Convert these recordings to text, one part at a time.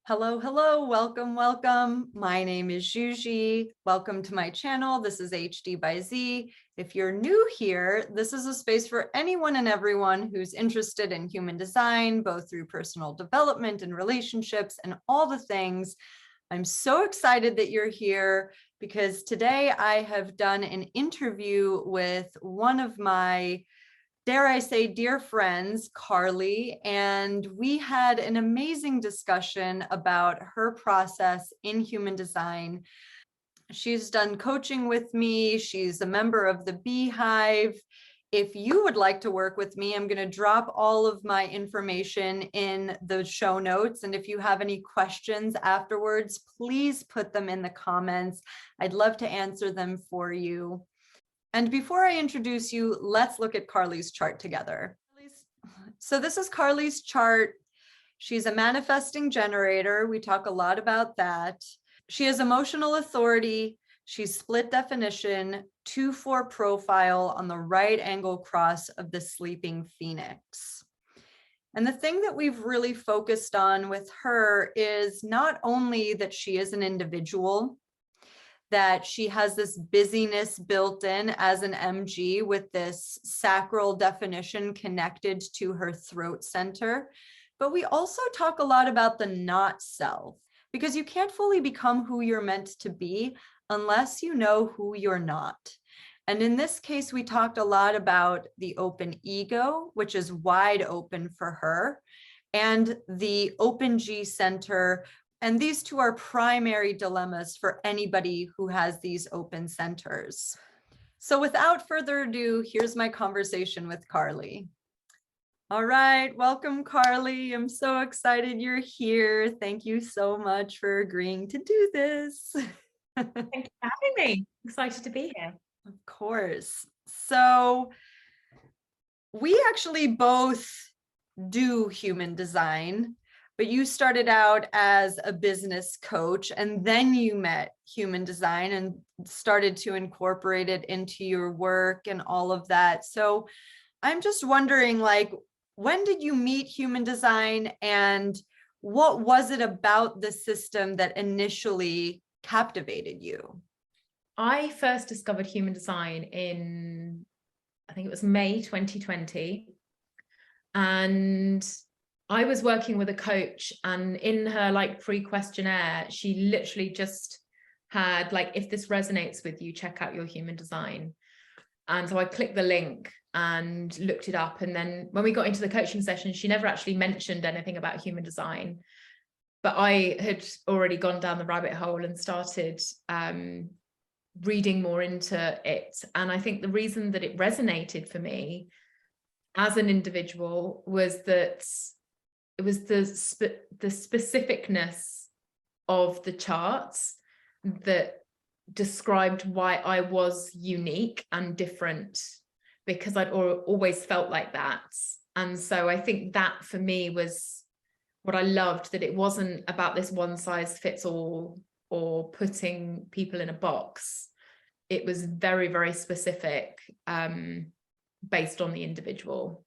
Hello, hello, welcome, welcome. My name is Juji. Welcome to my channel. This is HD by Z. If you're new here, this is a space for anyone and everyone who's interested in human design, both through personal development and relationships and all the things. I'm so excited that you're here because today I have done an interview with one of my, dare I say, dear friends, Carly, and we had an amazing discussion about her process in human design. She's done coaching with me. She's a member of the Be Hive. If you would like to work with me, I'm going to drop all of my information in the show notes. And if you have any questions afterwards, please put them in the comments. I'd love to answer them for you. And before I introduce you, let's look at Carly's chart together. So this is Carly's chart. She's a manifesting generator. We talk a lot about that. She has emotional authority. She's split definition, 2-4 profile on the right angle cross of the sleeping phoenix. And the thing that we've really focused on with her is not only that she is an individual, that she has this busyness built in as an MG with this sacral definition connected to her throat center. But we also talk a lot about the not self, because you can't fully become who you're meant to be unless you know who you're not. And in this case, we talked a lot about the open ego, which is wide open for her, and the open G center. And these two are primary dilemmas for anybody who has these open centers. So without further ado, here's my conversation with Carly. All right, welcome, Carly. I'm so excited you're here. Thank you so much for agreeing to do this. Thank you for having me. Excited to be here. Of course. So we actually both do human design, but you started out as a business coach and then you met human design and started to incorporate it into your work and all of that. So I'm just wondering, like, when did you meet human design and what was it about the system that initially captivated you? I first discovered human design in, I think it was May 2020. And I was working with a coach, and in her pre-questionnaire, she literally just had if this resonates with you, check out your human design. And so I clicked the link and looked it up. And then when we got into the coaching session, she never actually mentioned anything about human design. But I had already gone down the rabbit hole and started reading more into it. And I think the reason that it resonated for me as an individual was that it was the specificness of the charts that described why I was unique and different, because I'd always felt like that. And so I think that for me was what I loved, that it wasn't about this one size fits all or putting people in a box. It was very, very specific, based on the individual.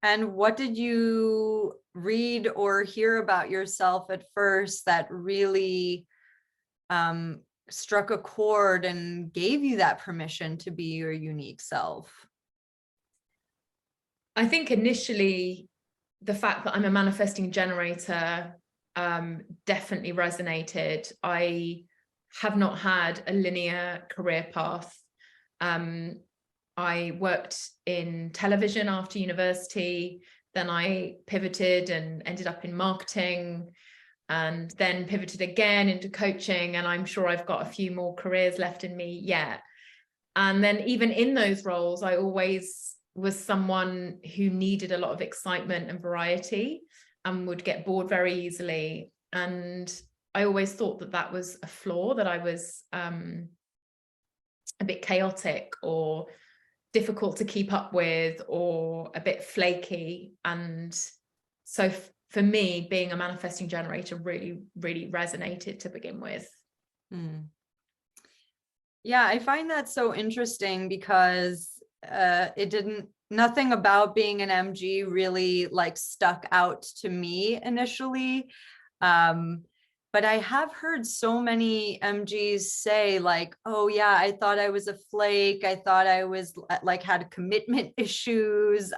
And what did you read or hear about yourself at first that really struck a chord and gave you that permission to be your unique self? I think initially the fact that I'm a manifesting generator definitely resonated. I have not had a linear career path. I worked in television after university, then I pivoted and ended up in marketing, and then pivoted again into coaching. And I'm sure I've got a few more careers left in me yet. And then even in those roles, I always was someone who needed a lot of excitement and variety and would get bored very easily. And I always thought that that was a flaw, that I was a bit chaotic or difficult to keep up with or a bit flaky. And so for me, being a manifesting generator really, really resonated to begin with. Yeah, I find that so interesting because it didn't nothing about being an MG really like stuck out to me initially. But I have heard so many MGs say like, oh yeah, I thought I was a flake. I thought I was like had commitment issues,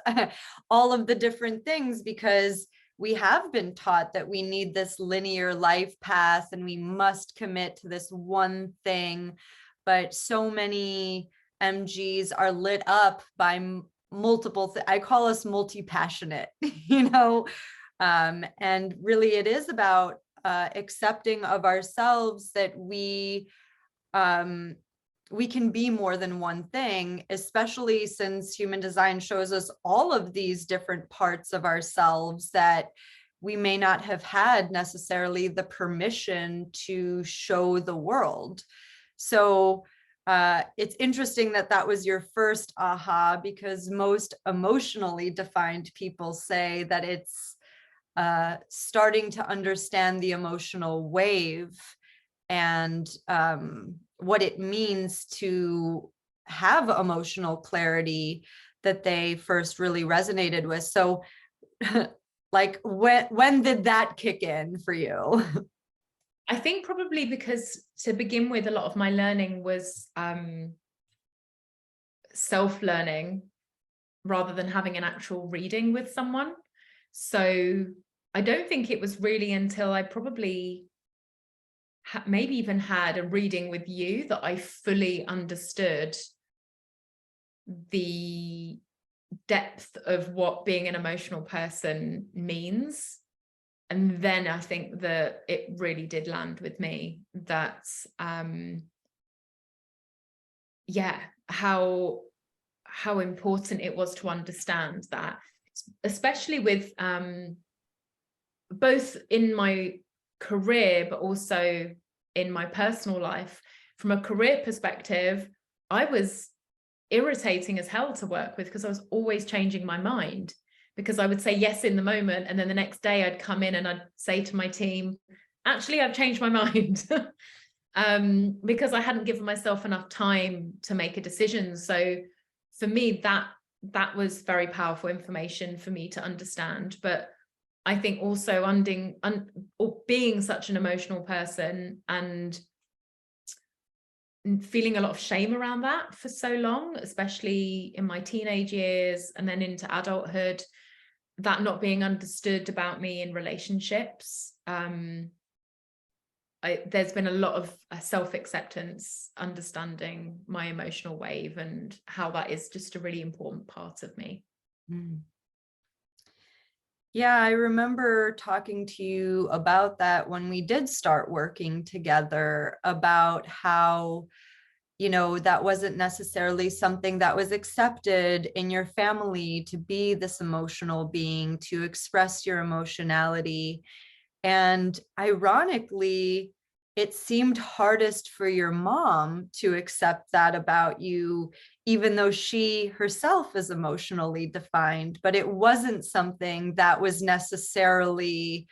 all of the different things, because we have been taught that we need this linear life path and we must commit to this one thing. But so many MGs are lit up by multiple I call us multi-passionate, you know, and really it is about accepting of ourselves that we can be more than one thing, especially since human design shows us all of these different parts of ourselves that we may not have had necessarily the permission to show the world. So it's interesting that that was your first aha, because most emotionally defined people say that it's starting to understand the emotional wave and what it means to have emotional clarity that they first really resonated with. So like when did that kick in for you? I think probably because to begin with, a lot of my learning was self-learning rather than having an actual reading with someone. So I don't think it was really until I probably maybe even had a reading with you that I fully understood the depth of what being an emotional person means. And then I think that it really did land with me that yeah, how important it was to understand that, especially with both in my career but also in my personal life. From a career perspective, I was irritating as hell to work with because I was always changing my mind, because I would say yes in the moment and then the next day I'd come in and I'd say to my team, actually I've changed my mind. Because I hadn't given myself enough time to make a decision. So for me, that was very powerful information for me to understand. But I think also being such an emotional person and feeling a lot of shame around that for so long, especially in my teenage years and then into adulthood, that not being understood about me in relationships. There's been a lot of self-acceptance, understanding my emotional wave and how that is just a really important part of me. Mm. Yeah, I remember talking to you about that when we did start working together, about how, you know, that wasn't necessarily something that was accepted in your family, to be this emotional being, to express your emotionality. And ironically, it seemed hardest for your mom to accept that about you, even though she herself is emotionally defined, but it wasn't something that was necessarily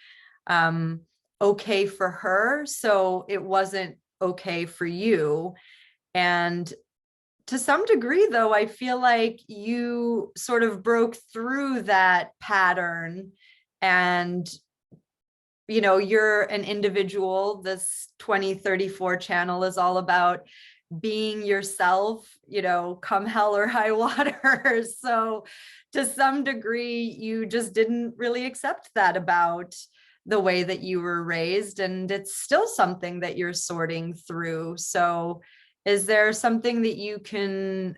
okay for her. So it wasn't okay for you. And to some degree, though, I feel like you sort of broke through that pattern, and you know, you're an individual. This 2034 channel is all about being yourself, you know, come hell or high water. So to some degree, you just didn't really accept that about the way that you were raised, and it's still something that you're sorting through. So is there something that you can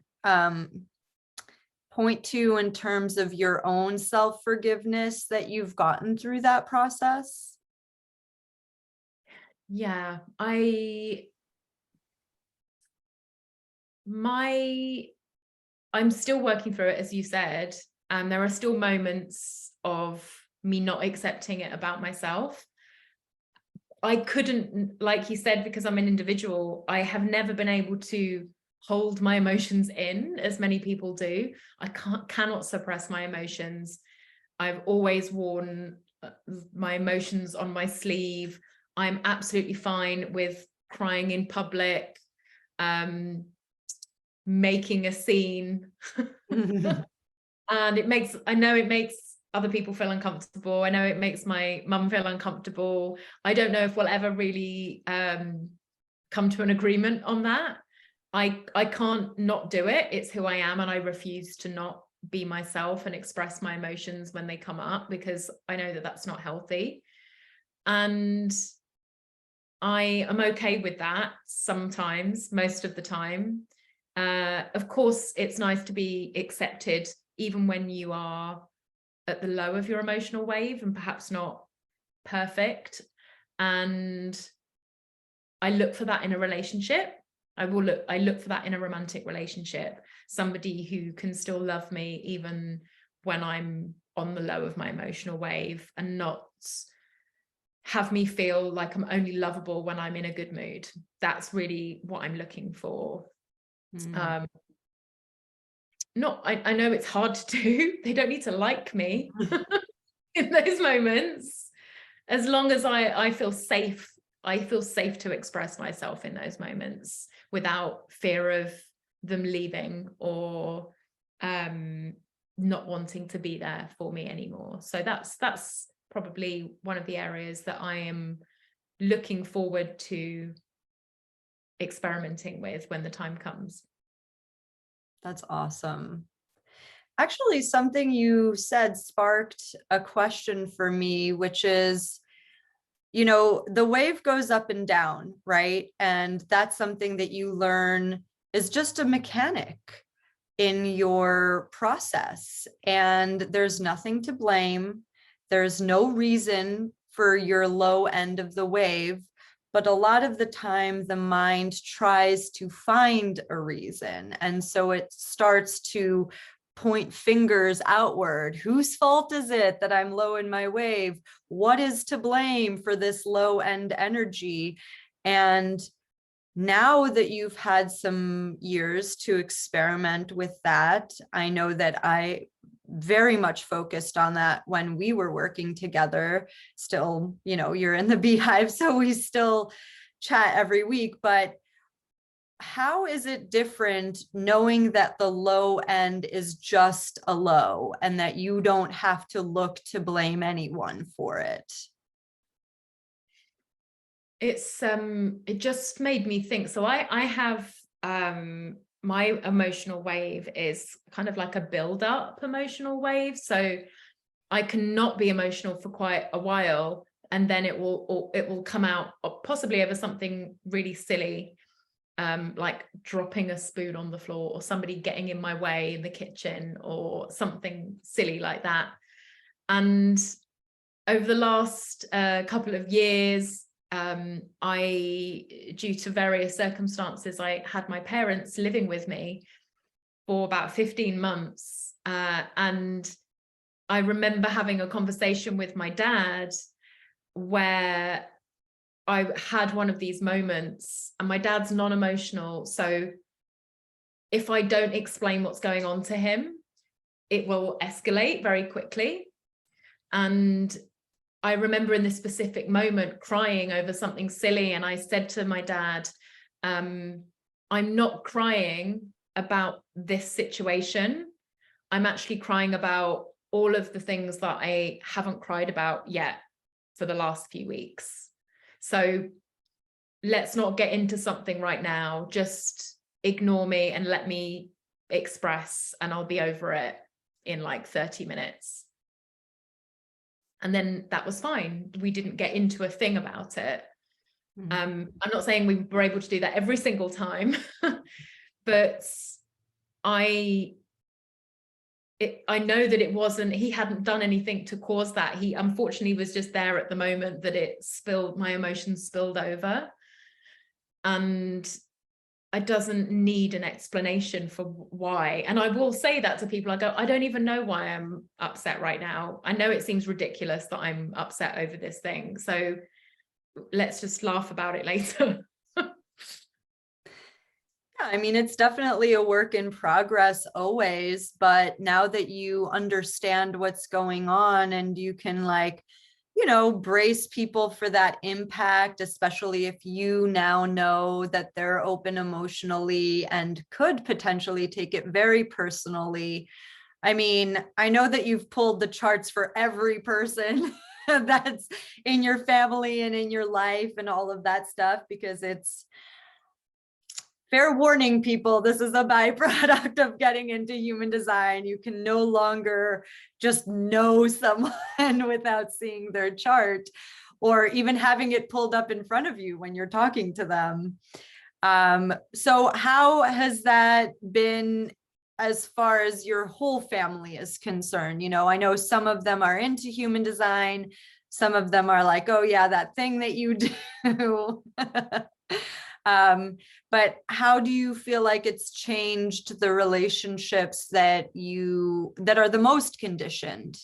point to in terms of your own self-forgiveness that you've gotten through that process? Yeah, I'm still working through it, as you said, and there are still moments of me not accepting it about myself. I couldn't, like you said, because I'm an individual, I have never been able to hold my emotions in as many people do. I cannot suppress my emotions. I've always worn my emotions on my sleeve. I'm absolutely fine with crying in public, making a scene. And I know it makes other people feel uncomfortable. I know it makes my mum feel uncomfortable. I don't know if we'll ever really come to an agreement on that. I can't not do it. It's who I am, and I refuse to not be myself and express my emotions when they come up, because I know that that's not healthy. And I am okay with that sometimes, most of the time. Of course, it's nice to be accepted even when you are at the low of your emotional wave and perhaps not perfect. And I look for that in a relationship. I look for that in a romantic relationship, somebody who can still love me even when I'm on the low of my emotional wave, and not have me feel like I'm only lovable when I'm in a good mood. That's really what I'm looking for. I know it's hard to do. They don't need to like me in those moments. As long as I feel safe, I feel safe to express myself in those moments without fear of them leaving or not wanting to be there for me anymore. So that's probably one of the areas that I am looking forward to experimenting with when the time comes. That's awesome. Actually, something you said sparked a question for me, which is, the wave goes up and down, right? And that's something that you learn is just a mechanic in your process. And there's nothing to blame. There's no reason for your low end of the wave. But a lot of the time, the mind tries to find a reason. And so it starts to point fingers outward. Whose fault is it that I'm low in my wave? What is to blame for this low end energy? And now that you've had some years to experiment with that, I know that I very much focused on that when we were working together. Still, you're in the Be Hive, so we still chat every week, but how is it different knowing that the low end is just a low and that you don't have to look to blame anyone for it? It just made me think. So I have my emotional wave is kind of like a build-up emotional wave. So I cannot be emotional for quite a while, and then it will come out possibly over something really silly, like dropping a spoon on the floor, or somebody getting in my way in the kitchen, or something silly like that. And over the last couple of years, due to various circumstances, I had my parents living with me for about 15 months. And I remember having a conversation with my dad where I had one of these moments, and my dad's non-emotional. So if I don't explain what's going on to him, it will escalate very quickly. And I remember in this specific moment crying over something silly. And I said to my dad, I'm not crying about this situation. I'm actually crying about all of the things that I haven't cried about yet for the last few weeks. So let's not get into something right now. Just ignore me and let me express, and I'll be over it in like 30 minutes. And then that was fine. We didn't get into a thing about it. I'm not saying we were able to do that every single time, but I know that he hadn't done anything to cause that. He unfortunately was just there at the moment that my emotions spilled over. And it doesn't need an explanation for why. And I will say that to people. I go, I don't even know why I'm upset right now. I know it seems ridiculous that I'm upset over this thing. So let's just laugh about it later. Yeah, I mean, it's definitely a work in progress always, but now that you understand what's going on and you can brace people for that impact, especially if you now know that they're open emotionally and could potentially take it very personally. I mean, I know that you've pulled the charts for every person that's in your family and in your life and all of that stuff, because it's fair warning, people, this is a byproduct of getting into human design. You can no longer just know someone without seeing their chart or even having it pulled up in front of you when you're talking to them. So how has that been as far as your whole family is concerned? You know, I know some of them are into human design. Some of them are like, oh yeah, that thing that you do. But how do you feel like it's changed the relationships that are the most conditioned?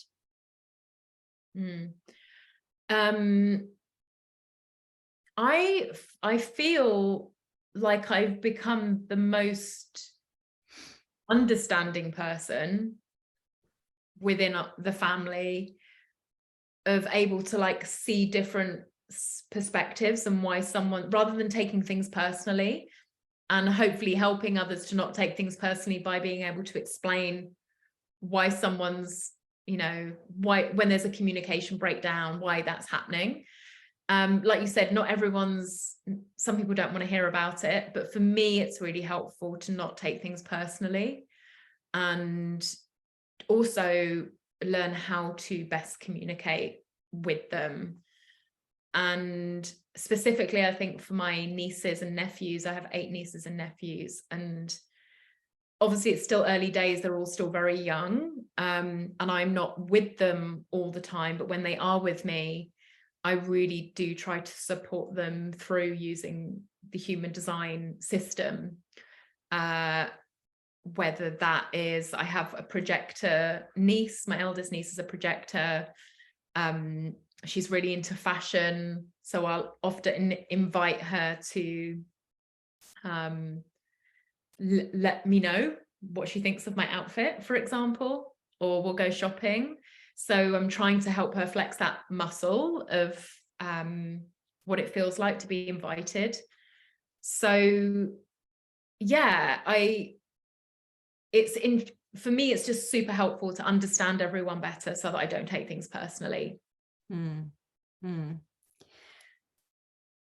I feel like I've become the most understanding person within the family, of able to like see different perspectives and why someone, rather than taking things personally, and hopefully helping others to not take things personally by being able to explain why someone's, you know, why, when there's a communication breakdown, why that's happening. Like you said, not everyone's, some people don't want to hear about it, but for me, it's really helpful to not take things personally, and also learn how to best communicate with them. And specifically, I think for my nieces and nephews, I have 8 nieces and nephews, and obviously it's still early days, they're all still very young, and I'm not with them all the time, but when they are with me, I really do try to support them through using the human design system. Whether that is, I have a projector niece, my eldest niece is a projector. She's really into fashion, so I'll often invite her to let me know what she thinks of my outfit, for example, or we'll go shopping. So I'm trying to help her flex that muscle of what it feels like to be invited. So yeah, for me, it's just super helpful to understand everyone better so that I don't take things personally.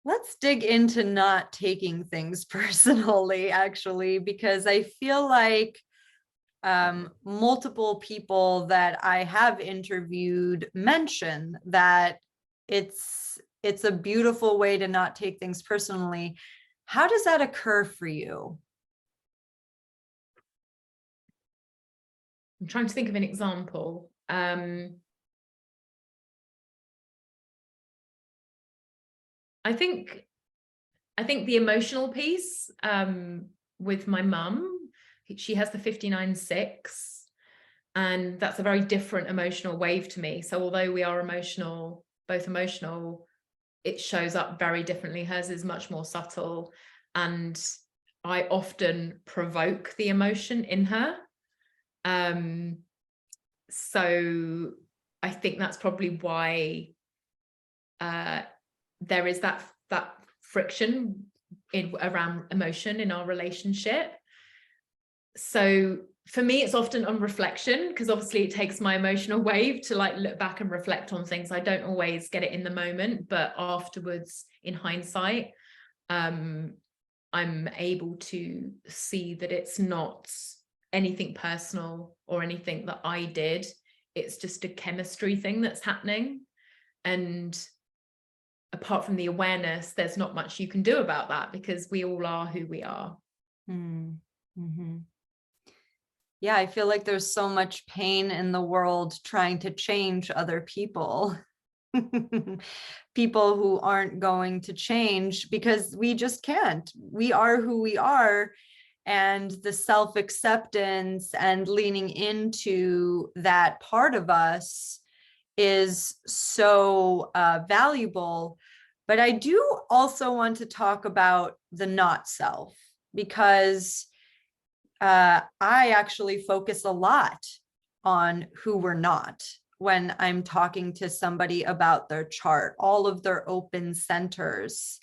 Let's dig into not taking things personally, actually, because I feel like multiple people that I have interviewed mention that it's a beautiful way to not take things personally. How does that occur for you? I'm trying to think of an example. I think the emotional piece with my mum, she has the 59-6, and that's a very different emotional wave to me. So although we are emotional, both emotional, it shows up very differently. Hers is much more subtle, and I often provoke the emotion in her. So I think that's probably why there is that friction around emotion in our relationship. So for me, it's often on reflection, because obviously it takes my emotional wave to like look back and reflect on things. I don't always get it in the moment, but afterwards, in hindsight, I'm able to see that it's not anything personal or anything that I did. It's just a chemistry thing that's happening. And apart from the awareness, there's not much you can do about that, because we all are who we are. Yeah, I feel like there's so much pain in the world trying to change other people. People who aren't going to change because we just can't. We are who we are. And the self-acceptance and leaning into that part of us is so valuable. But I do also want to talk about the not self, because I actually focus a lot on who we're not when I'm talking to somebody about their chart, all of their open centers.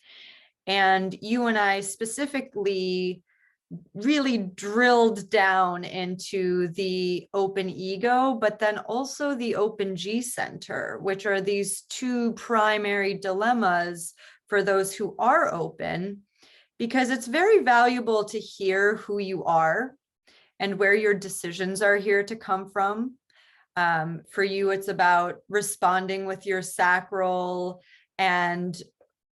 And you and I specifically really drilled down into the open ego, but then also the open G center, which are these two primary dilemmas for those who are open, because it's very valuable to hear who you are and where your decisions are here to come from. For you, it's about responding with your sacral and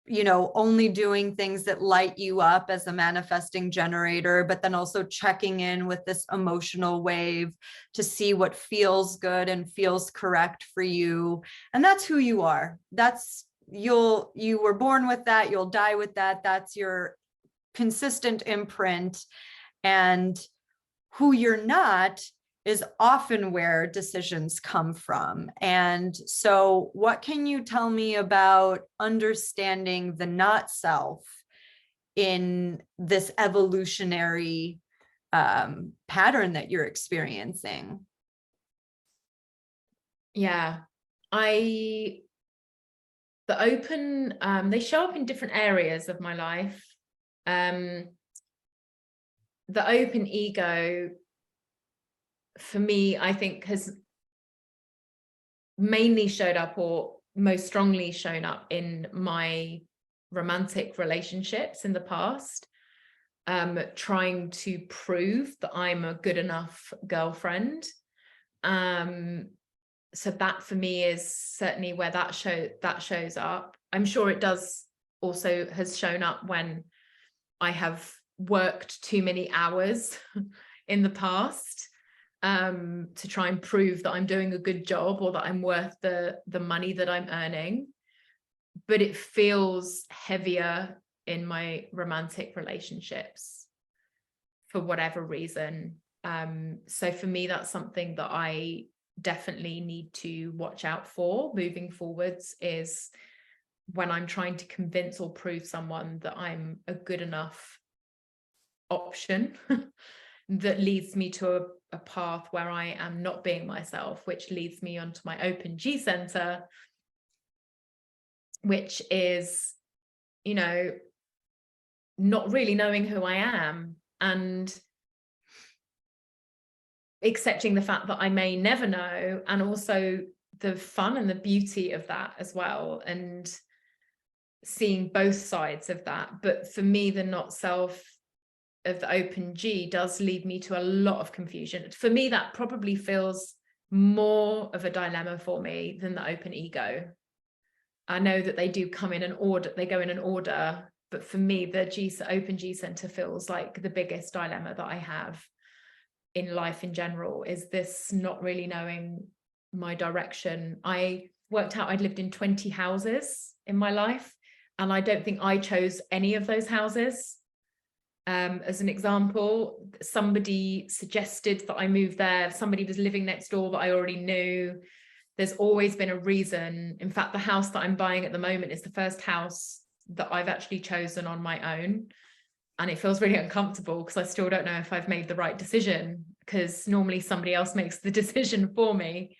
only doing things that light you up as a manifesting generator, but then also checking in with this emotional wave to see what feels good and feels correct for you. And that's who you are. You were born with that, you'll die with that. That's your consistent imprint. And who you're not is often where decisions come from. And so what can you tell me about understanding the not self in this evolutionary pattern that you're experiencing? Yeah, the open, they show up in different areas of my life. The open ego, for me, I think has mainly showed up, or most strongly shown up, in my romantic relationships in the past, trying to prove that I'm a good enough girlfriend. So that for me is certainly where that shows up. I'm sure it does also has shown up when I have worked too many hours in the past, to try and prove that I'm doing a good job or that I'm worth the money that I'm earning. But it feels heavier in my romantic relationships for whatever reason. So for me, that's something that I definitely need to watch out for moving forwards, is when I'm trying to convince or prove someone that I'm a good enough option that leads me to a path where I am not being myself, which leads me onto my open G center, which is, not really knowing who I am and accepting the fact that I may never know, and also the fun and the beauty of that as well, and seeing both sides of that. But for me, the not self of the open G does lead me to a lot of confusion. For me, that probably feels more of a dilemma for me than the open ego. I know that they do come in an order, they go in an order, but for me, the open G center feels like the biggest dilemma that I have in life in general, is this not really knowing my direction. I worked out I'd lived in 20 houses in my life, and I don't think I chose any of those houses. As an example, somebody suggested that I move there. Somebody was living next door that I already knew. There's always been a reason. In fact, the house that I'm buying at the moment is the first house that I've actually chosen on my own. And it feels really uncomfortable because I still don't know if I've made the right decision, because normally somebody else makes the decision for me.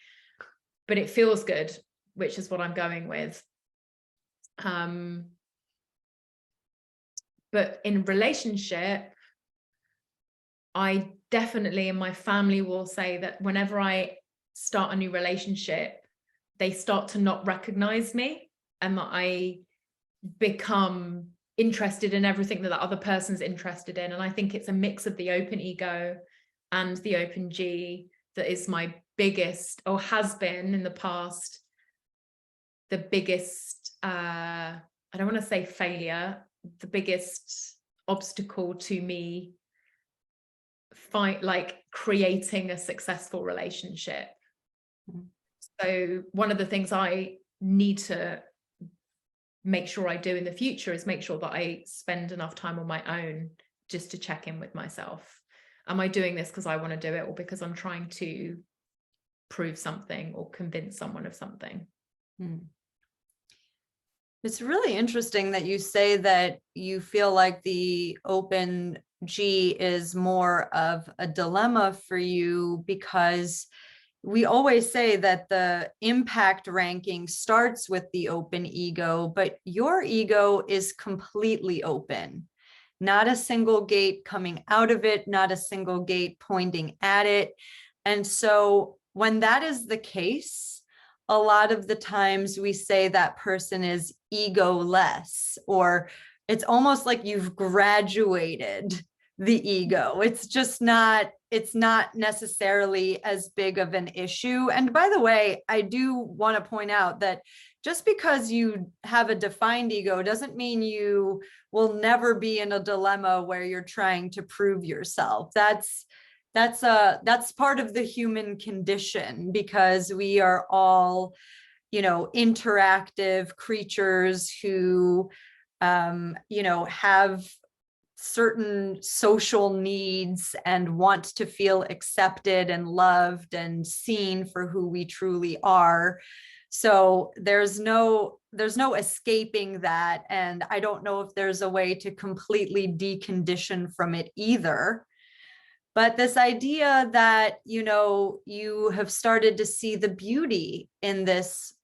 But it feels good, which is what I'm going with. But in relationship, I definitely, in my family, will say that whenever I start a new relationship, they start to not recognize me, and that I become interested in everything that the other person's interested in. And I think it's a mix of the open ego and the open G that is my biggest, or has been in the past, the biggest, I don't want to say failure, the biggest obstacle to me creating a successful relationship. So one of the things I need to make sure I do in the future is make sure that I spend enough time on my own just to check in with myself. Am I doing this because I want to do it, or because I'm trying to prove something or convince someone of something? It's really interesting that you say that you feel like the open G is more of a dilemma for you, because we always say that the impact ranking starts with the open ego, but your ego is completely open. not a single gate coming out of it, not a single gate pointing at it. And so when that is the case, a lot of the times we say that person is egoless, or it's almost like you've graduated the ego. It's not necessarily as big of an issue. And by the way, I do want to point out that just because you have a defined ego doesn't mean you will never be in a dilemma where you're trying to prove yourself. That's part of the human condition, because we are all, interactive creatures who, have certain social needs and want to feel accepted and loved and seen for who we truly are. So there's no escaping that. And I don't know if there's a way to completely decondition from it either. But this idea that, you have started to see the beauty in this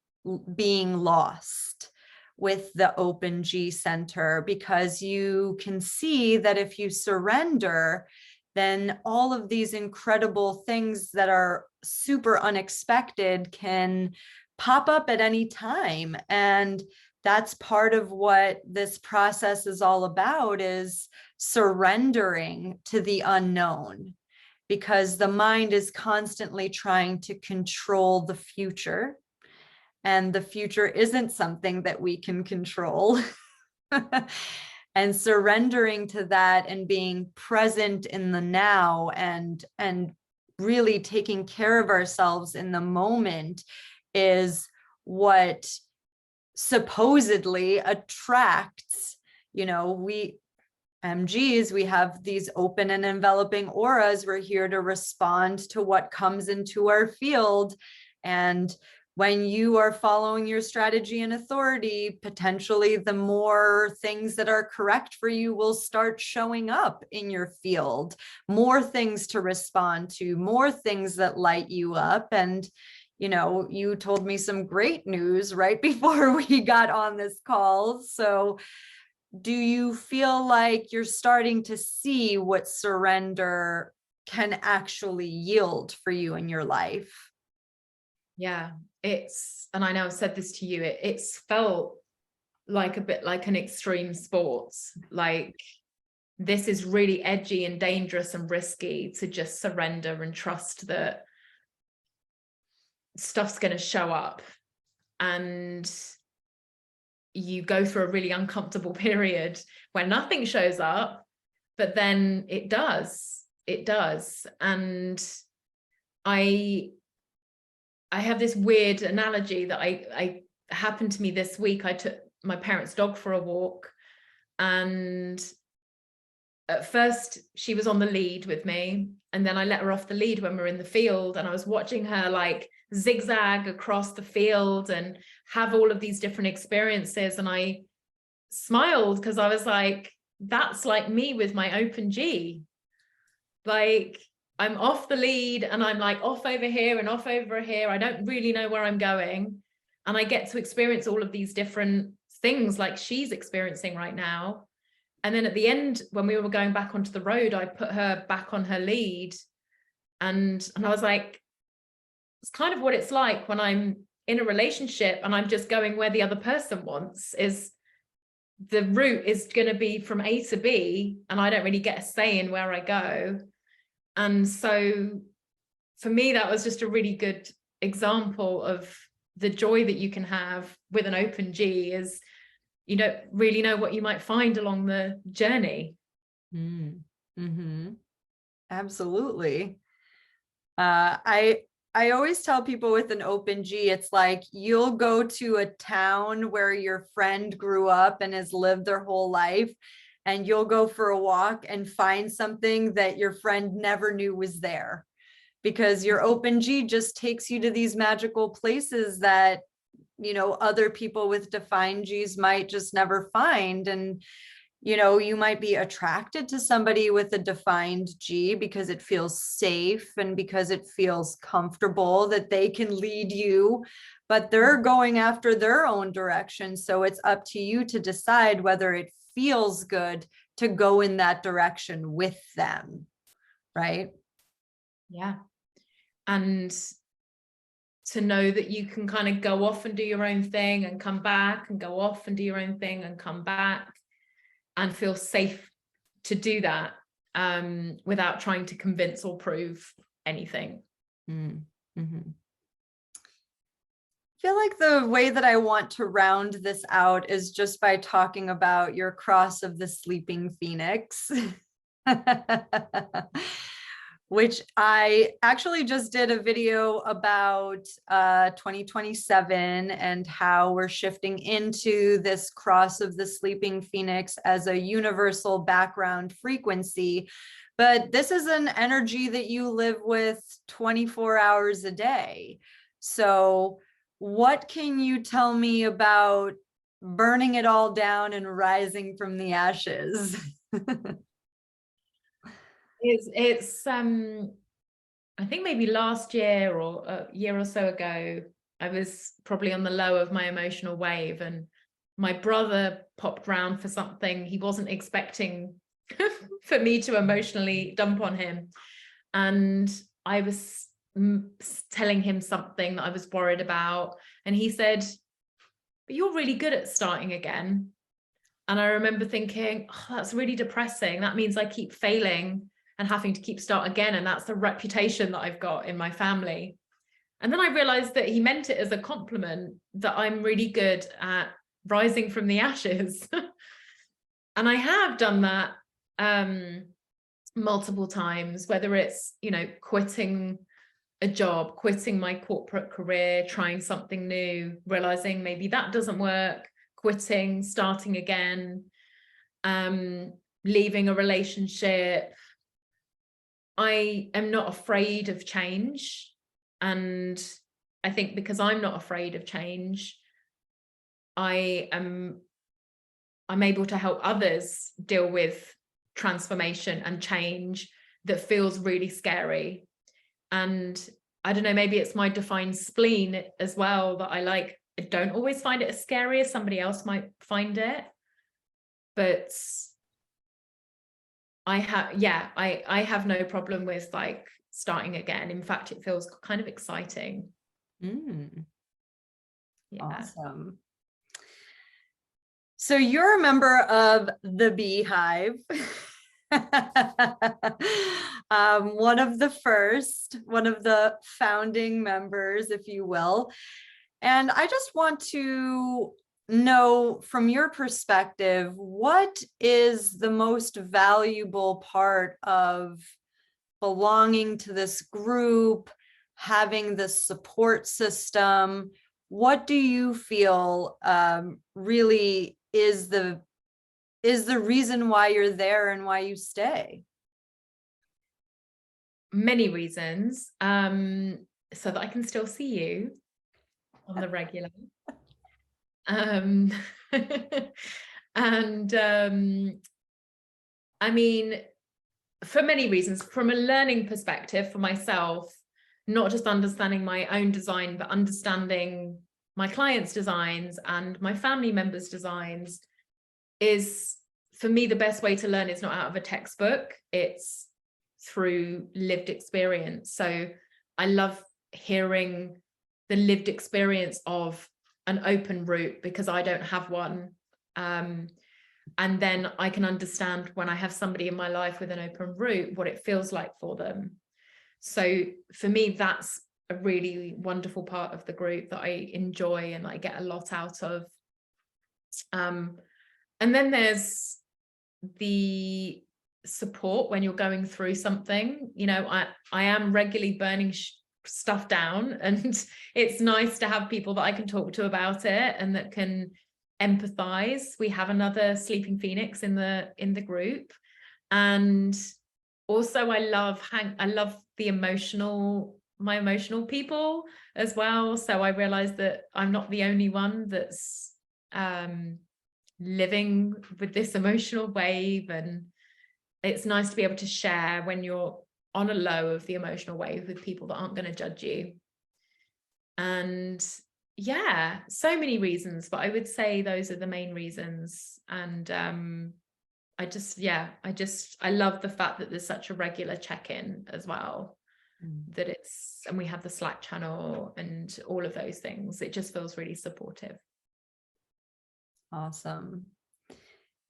being lost with the Open G Center, because you can see that if you surrender, then all of these incredible things that are super unexpected can pop up at any time. And that's part of what this process is all about, is surrendering to the unknown, because the mind is constantly trying to control the future. And the future isn't something that we can control. And surrendering to that and being present in the now, and really taking care of ourselves in the moment, is what supposedly attracts, we MGs, we have these open and enveloping auras. We're here to respond to what comes into our field. And when you are following your strategy and authority, potentially the more things that are correct for you will start showing up in your field, more things to respond to, more things that light you up. And, you told me some great news right before we got on this call. So do you feel like you're starting to see what surrender can actually yield for you in your life? Yeah, and I know I've said this to you, it's felt like a bit like an extreme sports. Like, this is really edgy and dangerous and risky to just surrender and trust that stuff's going to show up. And you go through a really uncomfortable period where nothing shows up, but then it does. And I have this weird analogy that I happened to me this week. I took my parents' dog for a walk, and at first she was on the lead with me, and then I let her off the lead when we were in the field, and I was watching her like zigzag across the field and have all of these different experiences. And I smiled because I was like, that's like me with my Open G. Like, I'm off the lead and I'm like off over here and off over here. I don't really know where I'm going. And I get to experience all of these different things like she's experiencing right now. And then at the end, when we were going back onto the road, I put her back on her lead. And I was like, it's kind of what it's like when I'm in a relationship and I'm just going where the other person wants. Is the route is going to be from A to B, and I don't really get a say in where I go. And so for me, that was just a really good example of the joy that you can have with an Open G, is you don't really know what you might find along the journey. Mm-hmm. Absolutely. I always tell people with an Open G, it's like you'll go to a town where your friend grew up and has lived their whole life, and you'll go for a walk and find something that your friend never knew was there, because your Open G just takes you to these magical places that, other people with defined Gs might just never find. And You know, you might be attracted to somebody with a defined G because it feels safe and because it feels comfortable that they can lead you, but they're going after their own direction. So it's up to you to decide whether it feels good to go in that direction with them, right? Yeah. And to know that you can kind of go off and do your own thing and come back, and go off and do your own thing and come back, and feel safe to do that, without trying to convince or prove anything. Mm-hmm. I feel like the way that I want to round this out is just by talking about your cross of the sleeping phoenix, which I actually just did a video about 2027 and how we're shifting into this cross of the sleeping phoenix as a universal background frequency. But this is an energy that you live with 24 hours a day. So what can you tell me about burning it all down and rising from the ashes? It's I think maybe last year or a year or so ago, I was probably on the low of my emotional wave, and my brother popped round for something he wasn't expecting for me to emotionally dump on him. And I was telling him something that I was worried about, and he said, "But you're really good at starting again." And I remember thinking, oh, that's really depressing. That means I keep failing and having to keep start again. And that's the reputation that I've got in my family. And then I realized that he meant it as a compliment, that I'm really good at rising from the ashes. And I have done that multiple times, whether it's, you know, quitting a job, quitting my corporate career, trying something new, realizing maybe that doesn't work, quitting, starting again, leaving a relationship. I am not afraid of change. And I think because I'm not afraid of change, I'm able to help others deal with transformation and change that feels really scary. And I don't know, maybe it's my defined spleen as well, that I don't always find it as scary as somebody else might find it. But I have no problem with like starting again. In fact, it feels kind of exciting. Yeah. Awesome. So you're a member of the Be Hive. One of the founding members, if you will. And I just want to know from your perspective, what is the most valuable part of belonging to this group, having this support system? What do you feel really is the reason why you're there and why you stay? Many reasons. So that I can still see you on the regular. And I mean, for many reasons, from a learning perspective for myself, not just understanding my own design, but understanding my clients' designs and my family members' designs, is for me the best way to learn is not out of a textbook, it's through lived experience. So I love hearing the lived experience of an open route, because I don't have one. And then I can understand when I have somebody in my life with an open route, what it feels like for them. So for me, that's a really wonderful part of the group that I enjoy and I get a lot out of. And then there's the support when you're going through something. You know, I am regularly burning stuff down, and it's nice to have people that I can talk to about it and that can empathize. We have another sleeping phoenix in the group, and also I love my emotional people as well. So I realized that I'm not the only one that's living with this emotional wave, and it's nice to be able to share when you're on a low of the emotional wave with people that aren't going to judge you. And yeah, so many reasons, but I would say those are the main reasons. And I love the fact that there's such a regular check-in as well, that and we have the Slack channel and all of those things. It just feels really supportive. Awesome.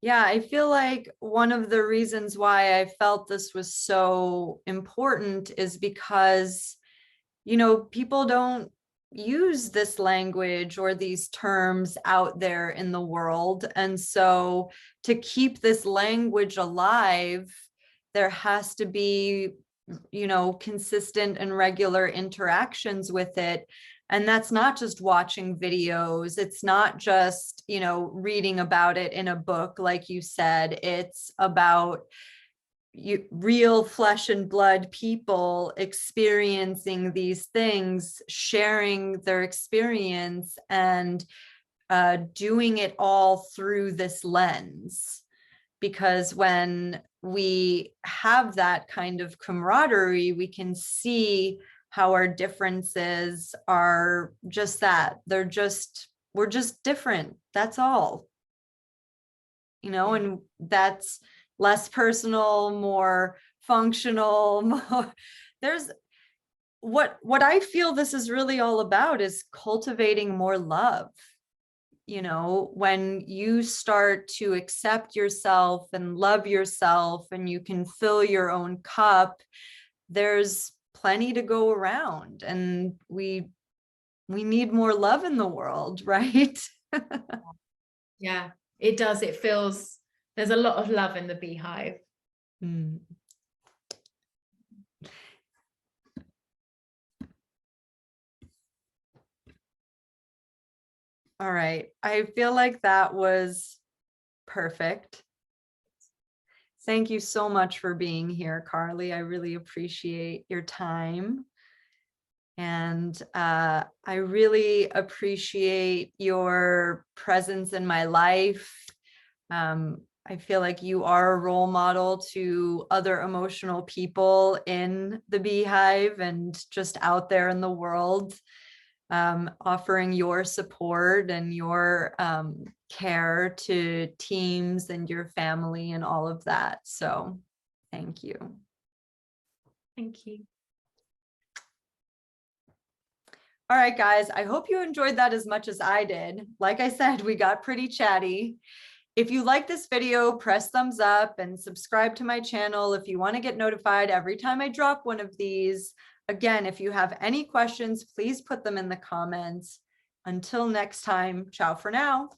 Yeah, I feel like one of the reasons why I felt this was so important is because, people don't use this language or these terms out there in the world. And so to keep this language alive, there has to be, consistent and regular interactions with it. And that's not just watching videos. It's not just, reading about it in a book, like you said. It's about real flesh and blood people experiencing these things, sharing their experience, and doing it all through this lens. Because when we have that kind of camaraderie, we can see how our differences are just that. We're just different. That's all. And that's less personal, more functional, more there's what I feel this is really all about is cultivating more love. When you start to accept yourself and love yourself, and you can fill your own cup, there's plenty to go around, and we need more love in the world, right? Yeah, it does. It feels there's a lot of love in the Be Hive. All right. I feel like that was perfect. Thank you so much for being here, Carly. I really appreciate your time. And I really appreciate your presence in my life. I feel like you are a role model to other emotional people in the Be Hive and just out there in the world, offering your support and your care to teams and your family and all of that. So thank you. Thank you. All right, guys, I hope you enjoyed that as much as I did. Like I said, we got pretty chatty. If you like this video, press thumbs up and subscribe to my channel if you want to get notified every time I drop one of these. Again, if you have any questions, please put them in the comments. Until next time, ciao for now.